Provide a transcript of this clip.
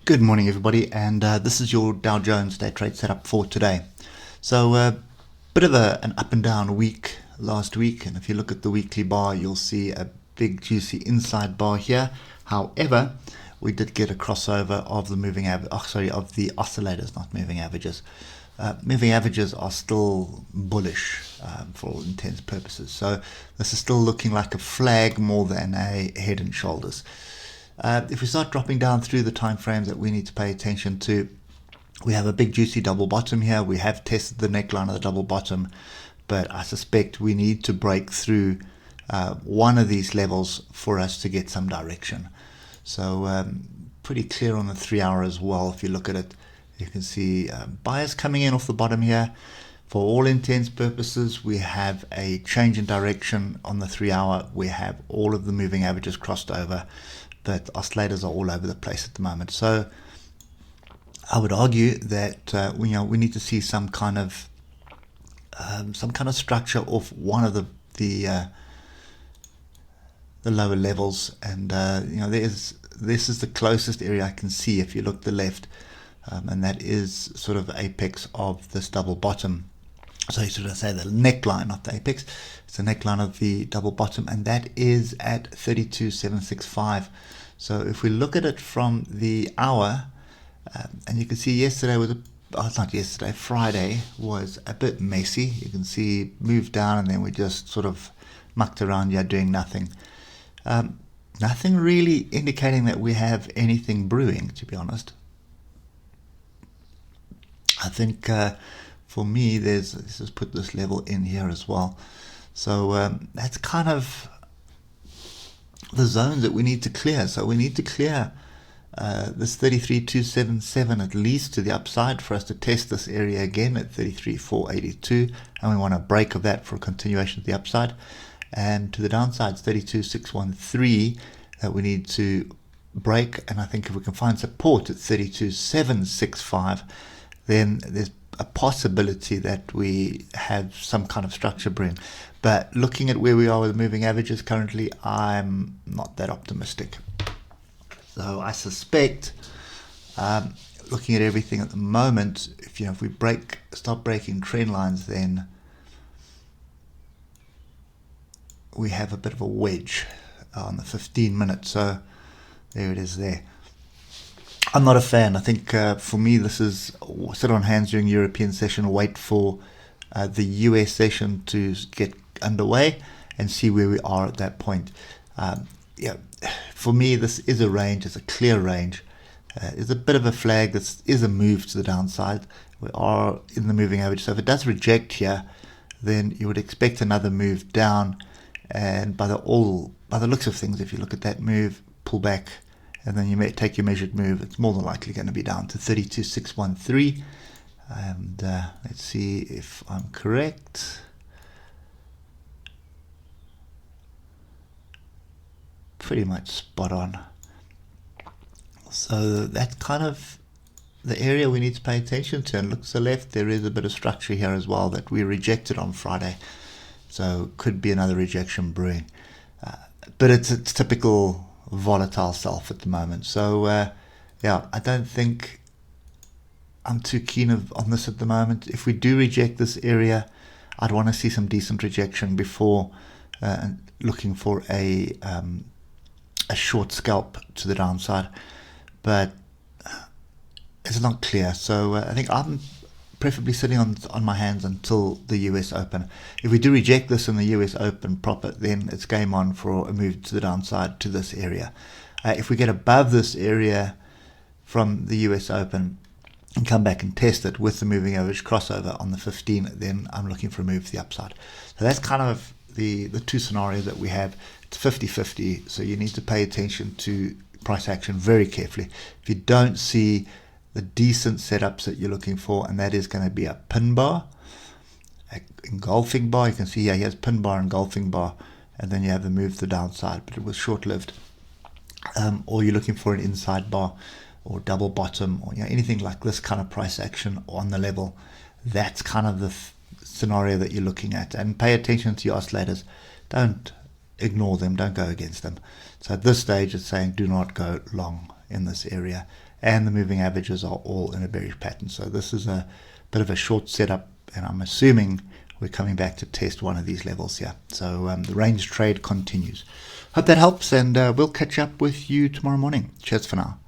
Good morning, everybody, and this is your Dow Jones day trade setup for today. So, bit of an up and down week last week, and if you look at the weekly bar, you'll see a big juicy inside bar here. However, we did get a crossover of the moving average. Of the oscillators, not moving averages. Moving averages are still bullish for all intents and purposes. So this is still looking like a flag more than a head and shoulders. If we start dropping down through the time frames that we need to pay attention to, we have a big juicy double bottom here. We have tested the neckline of the double bottom, but I suspect we need to break through one of these levels for us to get some direction. So pretty clear on the 3 hour as well. If you look at it, you can see buyers coming in off the bottom here. For all intents purposes, we have a change in direction on the 3 hour. We have all of the moving averages crossed over, but oscillators are all over the place at the moment. So I would argue that we need to see some kind of structure off one of the lower levels, and this is the closest area I can see if you look to the left, and that is sort of the apex of this double bottom. So you sort of say the neckline, not the apex. It's the neckline of the double bottom, and that is at 32,765. So if we look at it from the hour, and you can see yesterday was Friday was a bit messy. You can see moved down, and then we just sort of mucked around here doing nothing. Nothing really indicating that we have anything brewing, to be honest. I think for me, let's just put this level in here as well. So that's kind of the zones that we need to clear. So we need to clear this 33,277 at least to the upside for us to test this area again at 33,482, and we want a break of that for a continuation of the upside. And to the downside, 32,613 that we need to break. And I think if we can find support at 32,765, then there's a possibility that we have some kind of structure brewing. But looking at where we are with moving averages currently, I'm not that optimistic. So I suspect, looking at everything at the moment, if we start breaking trend lines, then we have a bit of a wedge on the 15 minute. So there it is there. I'm not a fan. I think for me, this is sit on hands during European session, wait for the US session to get underway and see where we are at that point. For me, this is a range. It's a clear range. It's a bit of a flag. This is a move to the downside. We are in the moving average. So if it does reject here, then you would expect another move down. And by the looks of things, if you look at that move, pull back, and then you may take your measured move, it's more than likely going to be down to 32,613. And let's see if I'm correct. Pretty much spot on. So that's kind of the area we need to pay attention to. And look to the left, there is a bit of structure here as well that we rejected on Friday. So could be another rejection brewing. But it's typical volatile self at the moment. So I don't think I'm too keen on this at the moment. If we do reject this area, I'd want to see some decent rejection before looking for a short scalp to the downside. But it's not clear. So I think I'm preferably sitting on my hands until the US Open. If we do reject this in the US Open proper, then it's game on for a move to the downside to this area. If we get above this area from the US Open and come back and test it with the moving average crossover on the 15, then I'm looking for a move to the upside. So that's kind of the two scenarios that we have. It's 50-50, so you need to pay attention to price action very carefully. If you don't see the decent setups that you're looking for, and that is going to be a pin bar, a engulfing bar. You can see here he has pin bar, engulfing bar, and then you have the move to the downside, but it was short-lived. Or you're looking for an inside bar or double bottom, or anything like this kind of price action on the level. That's kind of the scenario that you're looking at. And pay attention to your oscillators. Don't ignore them, don't go against them. So at this stage it's saying do not go long in this area, and the moving averages are all in a bearish pattern. So this is a bit of a short setup, and I'm assuming we're coming back to test one of these levels here. So the range trade continues. Hope that helps, and we'll catch up with you tomorrow morning. Cheers for now.